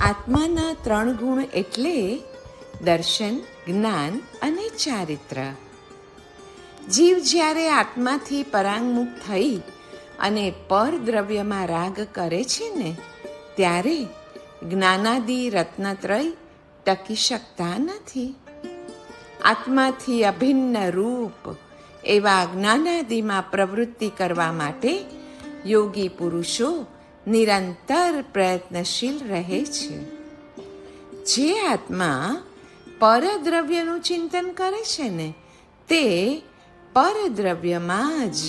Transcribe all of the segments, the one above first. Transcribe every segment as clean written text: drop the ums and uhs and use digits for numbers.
આત્માના 3 ગુણ એટલે દર્શન, જ્ઞાન અને ચારિત્ર. જીવ જ્યારે આત્માથી પરાંગમુખ થઈ અને પરદ્રવ્યમાં રાગ કરે છે ને, ત્યારે જ્ઞાનાદિ રત્નત્રય ટકી શકતા નથી. આત્માથી અભિન્ન રૂપ એવા જ્ઞાનાદિમાં પ્રવૃત્તિ કરવા માટે યોગી પુરુષો નિરંતર પ્રયત્નશીલ રહે છે. જે આત્મા પરદ્રવ્યનું ચિંતન કરે છે ને, તે પરદ્રવ્યમાં જ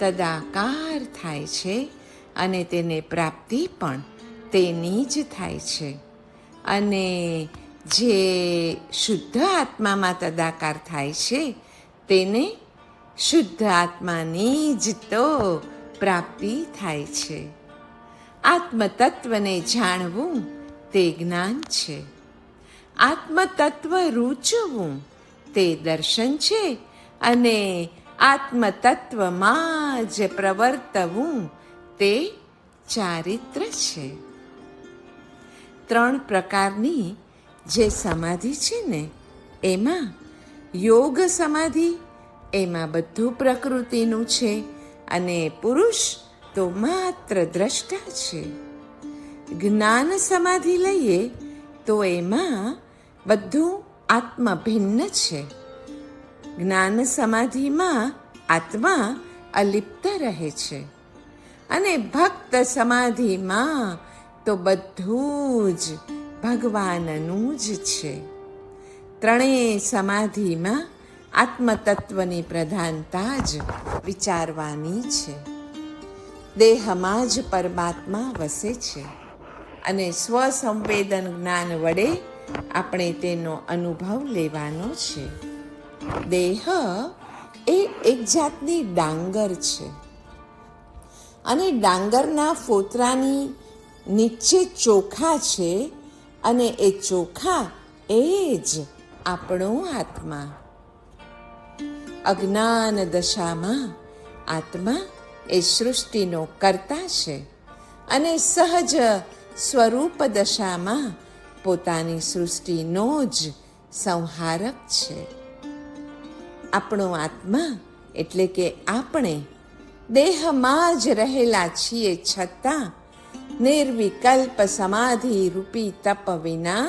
તદાકાર થાય છે અને તેને પ્રાપ્તિ પણ તેની જ થાય છે. અને જે શુદ્ધ આત્મામાં તદાકાર થાય છે, તેને શુદ્ધ આત્માની જ તો પ્રાપ્તિ થાય છે. આત્મતત્વને જાણવું તે જ્ઞાન છે. આત્મતત્વ રૂચવું તે દર્શન છે અને આત્મતત્વમાં જ પ્રવર્તવું તે ચારિત્ર છે. 3 પ્રકારની જે સમાધિ છે ને, એમાં યોગ સમાધિ, એમાં બધું પ્રકૃતિનું છે અને પુરુષ તો માત્ર દ્રષ્ટા છે. જ્ઞાન સમાધિ લઈએ તો એમાં બધું આત્મભિન્ન છે. જ્ઞાન સમાધિમાં આત્મા અલિપ્ત રહે છે અને ભક્ત સમાધિમાં તો બધું જ ભગવાનનું જ છે. ત્રણેય સમાધિમાં આત્મતત્વની પ્રધાનતા જ વિચારવાની છે. દેહમાં જ પરમાત્મા વસે છે અને સ્વસંવેદન જ્ઞાન વડે આપણે તેનો અનુભવ લેવાનો છે. દેહ એ એક જાતની ડાંગર છે અને ડાંગરના ફોતરાની નીચે ચોખા છે અને એ ચોખા એ જ આપણો આત્મા. અજ્ઞાન દશામાં આત્મા એ સૃષ્ટિનો કર્તા છે અને સહજ સ્વરૂપ દશામાં પોતાની સૃષ્ટિનો જ સંહારક છે. આપણો આત્મા એટલે કે આપણે દેહમાં જ રહેલા છીએ, છતાં નિર્વિકલ્પ સમાધિ રૂપી તપ વિના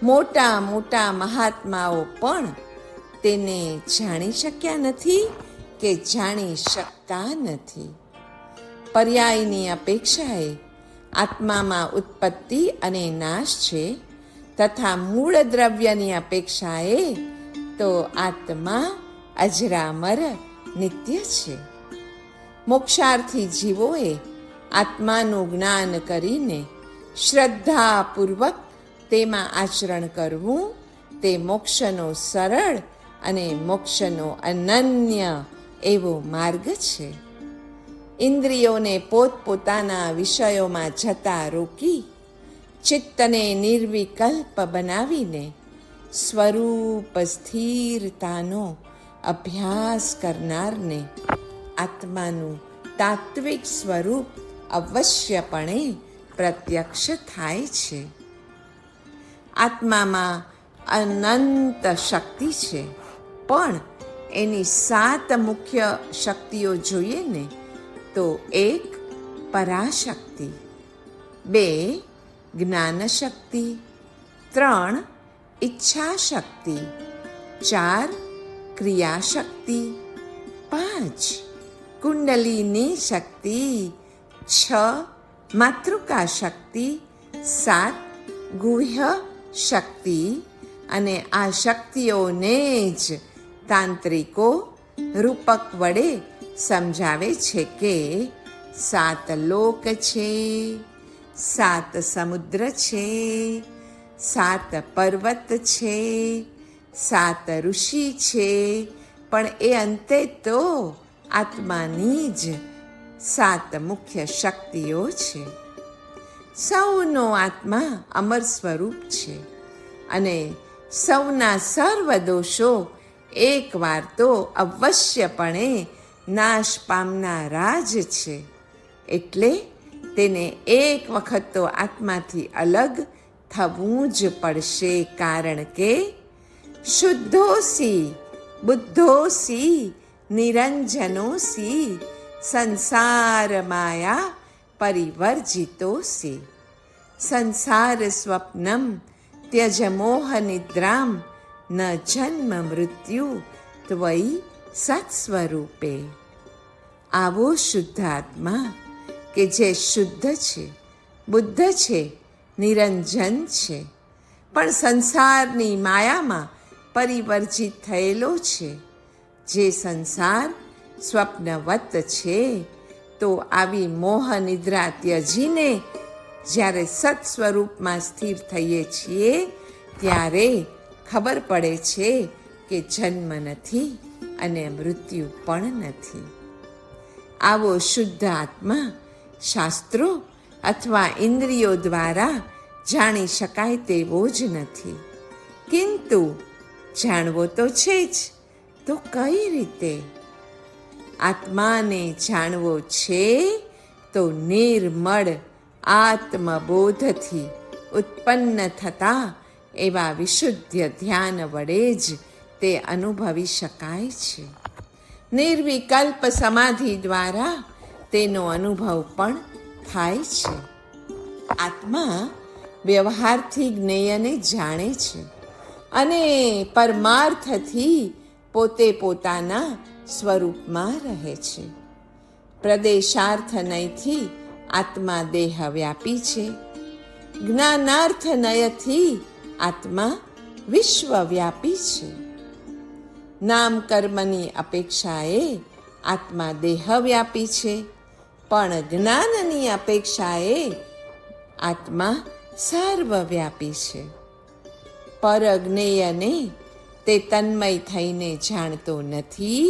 મોટા મોટા મહાત્માઓ પણ તેને જાણી શક્યા નથી કે જાણી શકતા નથી. પર્યાયની અપેક્ષાએ આત્મામાં ઉત્પત્તિ અને નાશ છે, તથા મૂળ દ્રવ્યની અપેક્ષાએ તો આત્મા અજરામર નિત્ય છે. મોક્ષાર્થી જીવોએ આત્માનું જ્ઞાન કરીને શ્રદ્ધાપૂર્વક તેમાં આચરણ કરવું તે મોક્ષનો સરળ અને મોક્ષનો અનન્ય એવો માર્ગ છે. ઇન્દ્રિયોને પોતપોતાના વિષયોમાં જતા રોકી ચિત્તને નિર્વિકલ્પ બનાવીને સ્વરૂપ સ્થિરતાનો અભ્યાસ કરનારને આત્માનું તાત્વિક સ્વરૂપ અવશ્યપણે પ્રત્યક્ષ થાય છે. આત્મામાં અનંત શક્તિ છે, પણ એની 7 મુખ્ય શક્તિઓ જોઈએ ને તો 1 પરાશક્તિ, 2 જ્ઞાન શક્તિ, 3 ઈચ્છા શક્તિ, 4 ક્રિયાશક્તિ, 5 કુંડલીની શક્તિ, 6 માતૃકા શક્તિ, 7 ગુહ્ય શક્તિ. અને આ શક્તિઓને જ તાંત્રિકો રૂપક વડે સમજાવે છે કે 7 લોક છે, 7 સમુદ્ર છે, 7 પર્વત છે, 7 ઋષિ છે, પણ એ અંતે તો આત્માની જ 7 મુખ્ય શક્તિઓ છે. સૌનો આત્મા અમર સ્વરૂપ છે અને સૌના સર્વ દોષો એકવાર તો અવશ્યપણે નાશ પામનારા જ છે. એટલે તેને એક વખત તો આત્માથી અલગ થવું જ પડશે, કારણ કે શુદ્ધોસી બુદ્ધોસી નિરંજનોસી સંસાર માયા પરિવર્જિતોસી. સંસાર સ્વપ્નમ ત્યજ મોહ નિદ્રામ ન જન્મ મૃત્યુ ત્વયી સત્સ્વરૂપે. આવો શુદ્ધ આત્મા કે જે શુદ્ધ છે, બુદ્ધ છે, નિરંજન છે, પણ સંસારની માયામાં પરિવર્જિત થયેલો છે. જે સંસાર સ્વપ્નવત છે, તો આવી મોહ નિદ્રા ત્યજીને જ્યારે સત સ્વરૂપમાં સ્થિર થઈએ છીએ ત્યારે ખબર પડે છે કે જન્મ નથી અને મૃત્યુ પણ નથી. આવો શુદ્ધ આત્મા શાસ્ત્રો અથવા ઇન્દ્રિયો દ્વારા જાણી શકાય તેવો જ નથી, કિંતુ જાણવો તો છે જ, તો કઈ રીતે? આત્માને જાણવો છે તો નિર્મળ આત્મબોધથી ઉત્પન્ન થતા એવા વિશુદ્ધ ધ્યાન વડે જ તે અનુભવી શકાય છે. નિર્વિકલ્પ સમાધિ દ્વારા તેનો અનુભવ પણ થાય છે. આત્મા વ્યવહારથી જ્ઞેયને જાણે છે અને પરમાર્થથી પોતે પોતાના સ્વરૂપમાં રહે છે. પ્રદેશાર્થ નયથી આત્મા દેહવ્યાપી છે. જ્ઞાનાર્થ નયથી આત્મા વિશ્વવ્યાપી છે. નામ કર્મની અપેક્ષાએ આત્મા દેહવ્યાપી છે, પણ જ્ઞાનની અપેક્ષાએ આત્મા સર્વવ્યાપી છે. પરજ્ઞેયને તે તન્મય થઈને જાણતો નથી,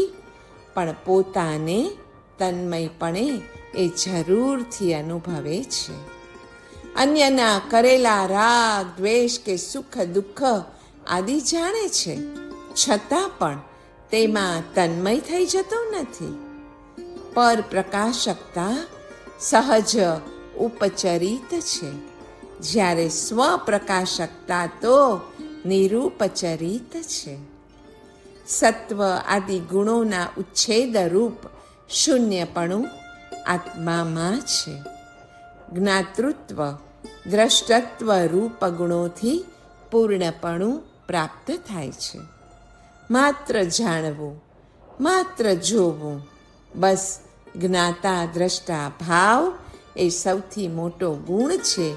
પણ પોતાને તન્મયપણે એ જરૂરથી અનુભવે છે. અન્યના કરેલા રાગ દ્વેષ કે સુખ દુઃખ આદિ જાણે છે, છતાં પણ તેમાં તન્મય થઈ જતો નથી. પર પ્રકાશકતા સહજ ઉપચરિત છે, જ્યારે સ્વપ્રકાશકતા તો નિરૂપચરિત છે. સત્વ આદિ ગુણોના ઉચ્છેદ રૂપ શૂન્યપણું આત્મામાં છે. જ્ઞાતૃત્વ દ્રષ્ટત્વ રૂપ ગુણોથી પૂર્ણપણું પ્રાપ્ત થાય છે. માત્ર જાણવું, માત્ર જોવું, બસ જ્ઞાતા દ્રષ્ટા ભાવ એ સૌથી મોટો ગુણ છે,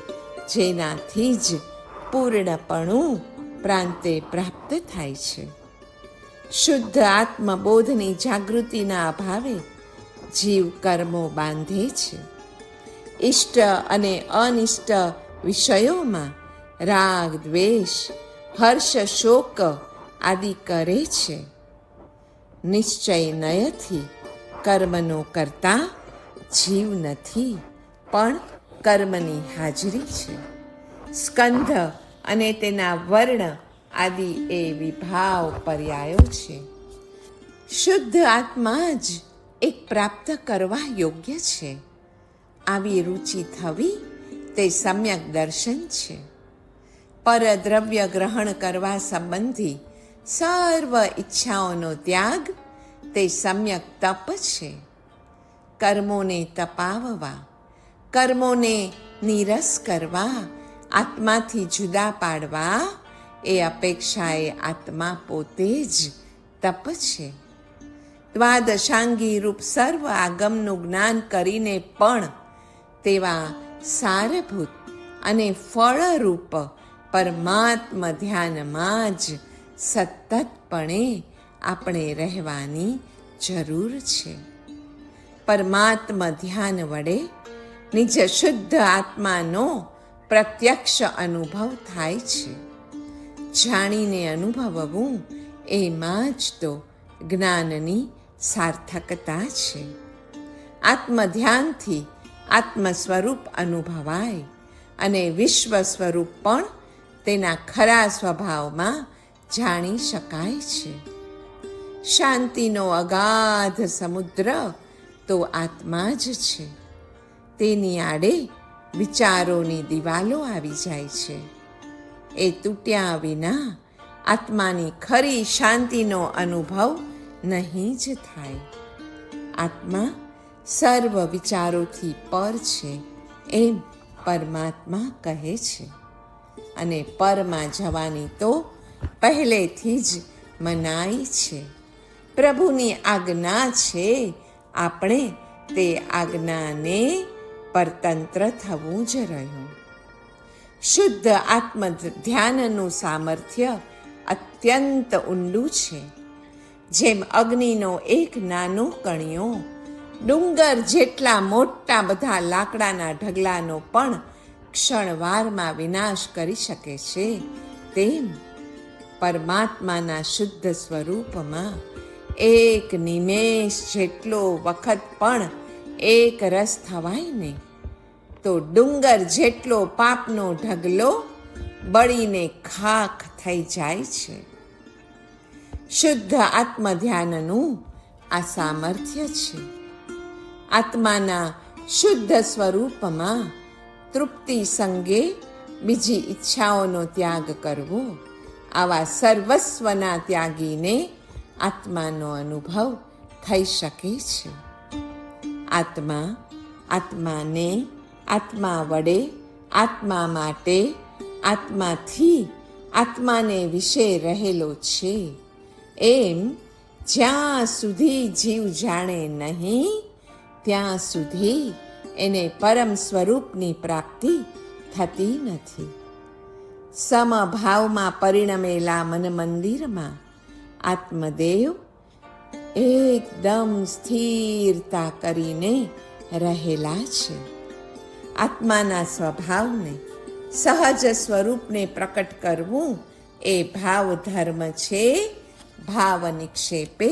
જેનાથી જ પૂર્ણપણું પ્રાંતે પ્રાપ્ત થાય છે. શુદ્ધ આત્મબોધની જાગૃતિના અભાવે જીવ કર્મો બાંધે છે. ઇષ્ટ અને અનિષ્ટ વિષયોમાં રાગ દ્વેષ હર્ષ શોક આદિ કરે છે. નિશ્ચય નયથી કર્મનો કરતા જીવ નથી, પણ કર્મની હાજરી છે. સ્કંધ અને તેના વર્ણ આદિ એ વિભાવ પર્યાયો છે. શુદ્ધ આત્મા જ એક પ્રાપ્ત કરવા યોગ્ય છે. આવી રુચિ થવી તે સમ્યક દર્શન છે. પરદ્રવ્ય ગ્રહણ કરવા સંબંધી સર્વ ઈચ્છાઓનો ત્યાગ તે સમ્યક તપ છે. કર્મોને તપાવવા, કર્મોને નીરસ કરવા, આત્માથી જુદા પાડવા એ અપેક્ષાએ આત્મા પોતે જ તપ છે. દ્વાદશાંગી રૂપ સર્વ આગમનું જ્ઞાન કરીને પણ તેવા સારભૂત અને ફળરૂપ પરમાત્મ ધ્યાનમાં જ સતતપણે આપણે રહેવાની જરૂર છે. પરમાત્મ ધ્યાન વડે નિજ શુદ્ધ આત્માનો પ્રત્યક્ષ અનુભવ થાય છે. જાણીને અનુભવવું એમાં જ તો જ્ઞાનની સાર્થકતા છે. આત્મધ્યાનથી આત્મ સ્વરૂપ અનુભવાય અને વિશ્વ સ્વરૂપ પણ તેના ખરા સ્વભાવમાં જાણી શકાય છે. શાંતિનો અગાધ સમુદ્ર તો આત્મા જ છે. તેની આડે વિચારોની દિવાલો આવી જાય છે. એ તૂટ્યા વિના આત્માની ખરી શાંતિનો અનુભવ નહીં જ થાય. આત્મા સર્વ વિચારોથી પર છે એમ પરમાત્મા કહે છે. અને પરમાં જવાની તો પહેલેથી જ મનાઈ છે. પ્રભુની આજ્ઞા છે, આપણે તે આજ્ઞાને પરતંત્ર થવું જ રહ્યું. શુદ્ધ આત્મ ધ્યાનનું સામર્થ્ય અત્યંત ઊંડું છે. જેમ અગ્નિનો એક નાનો કણિયો ડુંગર જેટલા મોટા બધા લાકડાના ઢગલાનો પણ ક્ષણવારમાં વિનાશ કરી શકે છે, તેમ પરમાત્માના શુદ્ધ સ્વરૂપમાં એક નિમેષ જેટલો વખત પણ એક રસ થવાય ને તો ડુંગર જેટલો પાપનો ઢગલો બળીને ખાખ થઈ જાય છે. શુદ્ધ આત્મધ્યાનનું આ સામર્થ્ય છે. આત્માના શુદ્ધ સ્વરૂપમાં તૃપ્તિ સંગે બીજી ઈચ્છાઓનો ત્યાગ કરવો, આવા સર્વસ્વના ત્યાગીને આત્માનો અનુભવ થઈ શકે છે. આત્મા આત્માને, આત્મા વડે, આત્મા માટે, આત્માથી આત્માને વિશે રહેલો છે એમ જ્યાં સુધી જીવ જાણે નહીં ત્યાં સુધી એને પરમ સ્વરૂપની પ્રાપ્તિ થતી નથી. સમભાવમાં પરિણમેલા મન મંદિરમાં આત્મદેવ એકદમ સ્થિરતા કરીને રહેલા છે. આત્માના સ્વભાવને, સહજ સ્વરૂપને પ્રકટ કરવું એ ભાવ ધર્મ છે. ભાવ નિક્ષેપે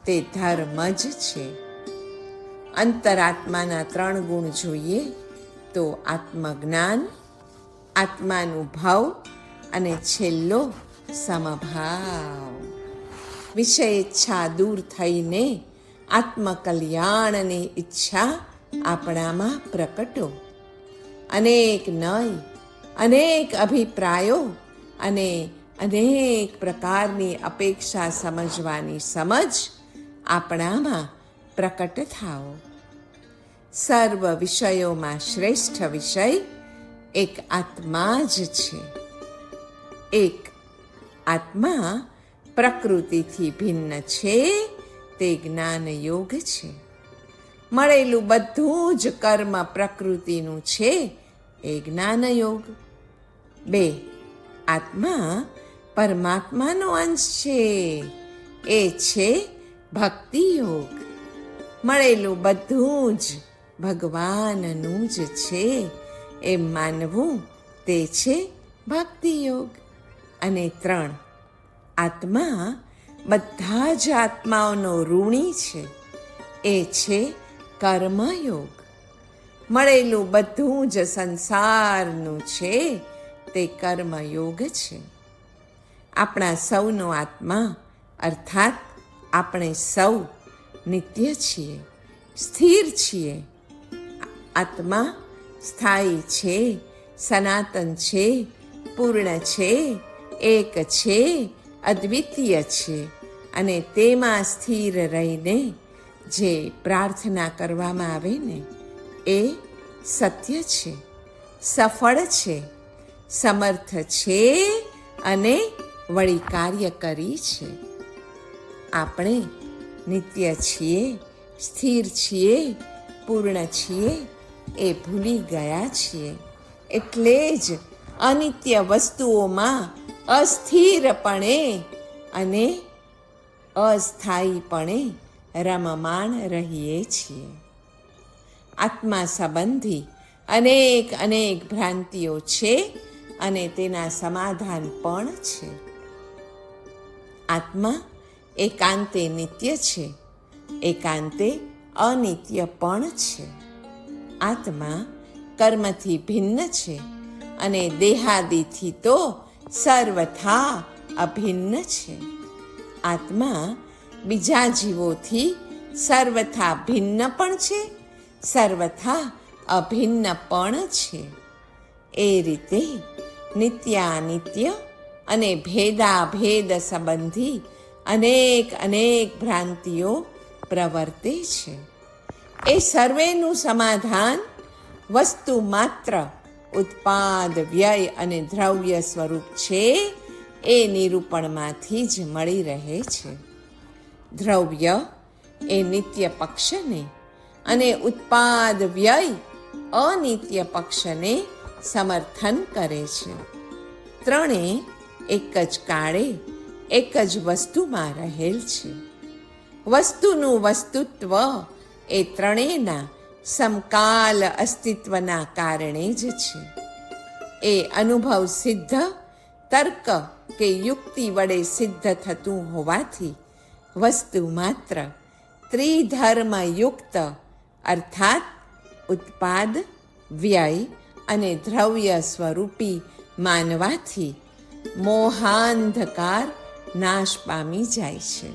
તે ધર્મ જ છે. અંતરાત્માના 3 ગુણ જોઈએ તો આત્મજ્ઞાન, આત્માનુભવ અને છેલ્લો સમભાવ. વિષય ઈચ્છા દૂર થઈને આત્મકલ્યાણની ઈચ્છા આપણામાં પ્રકટો. અનેક નય, અનેક અભિપ્રાયો અને અનેક પ્રકારની અપેક્ષા સમજવાની સમજ આપણામાં પ્રકટ થાઓ. સર્વ વિષયોમાં શ્રેષ્ઠ વિષય એક આત્મા જ છે. એક આત્મા પ્રકૃતિથી ભિન્ન છે, તે જ્ઞાન યોગ છે. મળેલું બધું જ કર્મ પ્રકૃતિનું છે, એ જ્ઞાન યોગ. 2 આત્મા પરમાત્માનો અંશ છે, એ છે ભક્તિ યોગ. મળેલું બધું જ ભગવાનનું જ છે એમ માનવું તે છે ભક્તિ યોગ. અને 3 આત્મા બધા જ આત્માઓનો ઋણી છે, એ છે કર્મયોગ. મળેલું બધું જ સંસારનું છે, તે કર્મયોગ છે. આપણા સૌનો આત્મા અર્થાત આપણે સૌ નિત્ય છીએ, સ્થિર છીએ. આત્મા સ્થાયી છે, સનાતન છે, પૂર્ણ છે, એક છે, અદ્વિતીય છે. અને તેમાં સ્થિર રહીને જે પ્રાર્થના કરવામાં આવે ને એ સત્ય છે, સફળ છે, સમર્થ છે અને વળી કાર્યકરી છે. આપણે નિત્ય છીએ, સ્થિર છીએ, પૂર્ણ છીએ એ ભૂલી ગયા છીએ. એટલે જ અનિત્ય વસ્તુઓમાં અસ્થિરપણે અને અસ્થાયીપણે રમમાણ રહીએ છીએ. આત્મા સંબંધી અનેક ભ્રાંતિઓ છે અને તેના સમાધાન પણ છે. આત્મા એકાંતે નિત્ય છે, એકાંતે અનિત્ય પણ છે. આત્મા કર્મથી ભિન્ન છે અને દેહાદિથી તો સર્વથા અભિન્ન છે. આત્મા બીજા જીવોથી સર્વથા ભિન્ન પણ છે, સર્વથા અભિન્ન પણ છે. એ રીતે નિત્યાનિત્ય અને ભેદાભેદ સંબંધી અનેક ભ્રાંતિઓ પ્રવર્તે છે. એ સર્વેનું સમાધાન વસ્તુ માત્ર ઉત્પાદ, વ્યય અને દ્રવ્ય સ્વરૂપ છે એ નિરૂપણમાંથી જ મળી રહે છે. દ્રવ્ય એ નિત્ય પક્ષને અને ઉત્પાદ, વ્યય અનિત્ય પક્ષને સમર્થન કરે છે. ત્રણેય એક જ કાળે એક જ વસ્તુમાં રહેલ છે. વસ્તુનું વસ્તુત્વ એ ત્રણેયના સમકાલ અસ્તિત્વના કારણે જ છે. એ અનુભવ સિદ્ધ, તર્ક કે યુક્તિ વડે સિદ્ધ થતું હોવાથી વસ્તુ માત્ર ત્રિધર્મયુક્ત અર્થાત ઉત્પાદ, વ્યય અને દ્રવ્ય સ્વરૂપી માનવાથી મોહાંધકાર નાશ પામી જાય છે.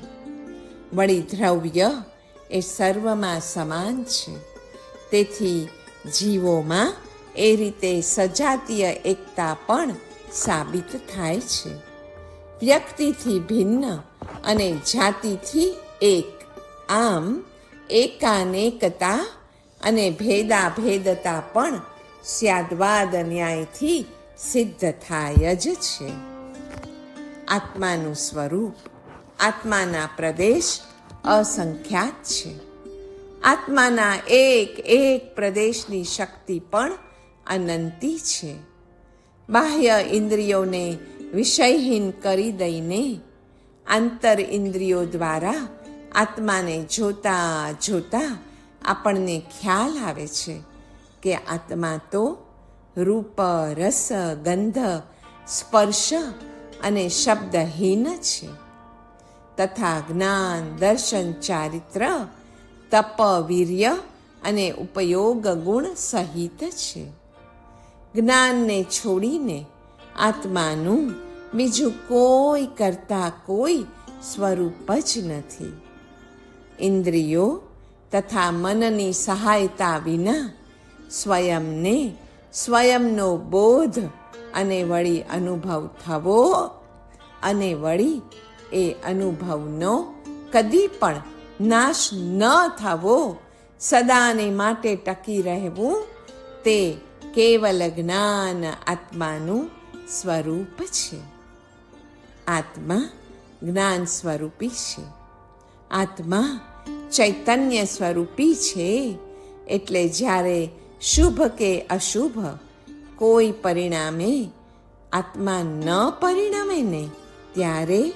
વળી દ્રવ્ય એ સર્વમાં સમાન છે. તેથી જીવોમાં એ રીતે સજાતીય એકતા પણ સાબિત થાય છે. વ્યક્તિથી ભિન્ન અને જાતિથી એક, આમ એકાનેકતા અને ભેદાભેદતા પણ સ્યાદ્વાદ ન્યાયથી સિદ્ધ થાય જ છે. આત્માનું સ્વરૂપ, આત્માના પ્રદેશ અસંખ્યાત છે. આત્માના એક પ્રદેશની શક્તિ પણ અનંતી છે. બાહ્ય ઇન્દ્રિયોને વિષયહીન કરી દઈને આંતર ઇન્દ્રિયો દ્વારા આત્માને જોતા જોતા આપણને ખ્યાલ આવે છે કે આત્મા તો રૂપ, રસ, ગંધ, સ્પર્શ અને શબ્દહીન છે. તથા જ્ઞાન, દર્શન, ચારિત્ર, તપ, વીર્ય અને ઉપયોગ ગુણ સહિત છે. જ્ઞાનને છોડીને આત્માનું બીજું કોઈ કરતા કોઈ સ્વરૂપ જ નથી. ઇન્દ્રિયો તથા મનની સહાયતા વિના સ્વયંને, સ્વયંનો બોધ અને વળી અનુભવ થવો અને વળી એ અનુભવનો કદી પણ નાશ ન થવો, સદાને માટે ટકી રહેવું, તે કેવલ જ્ઞાન આત્માનું સ્વરૂપ છે. આત્મા જ્ઞાન સ્વરૂપી છે. આત્મા ચૈતન્ય સ્વરૂપી છે. એટલે જ્યારે શુભ કે અશુભ કોઈ પરિણામે આત્મા ન પરિણમે ને ત્યારે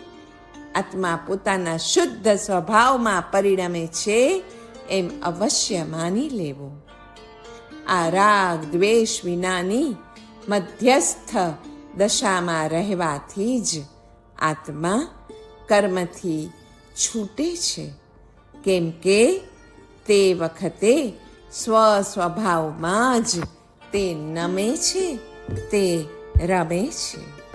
આત્મા પોતાના શુદ્ધ સ્વભાવમાં પરિણમે છે એમ અવશ્ય માની લેવું. આ રાગ દ્વેષ વિનાની મધ્યસ્થ દશામાં રહેવાથી જ આત્મા કર્મથી છૂટે છે. કેમ કે તે વખતે સ્વસ્વભાવમાં જ તે નમે છે, તે રમે છે.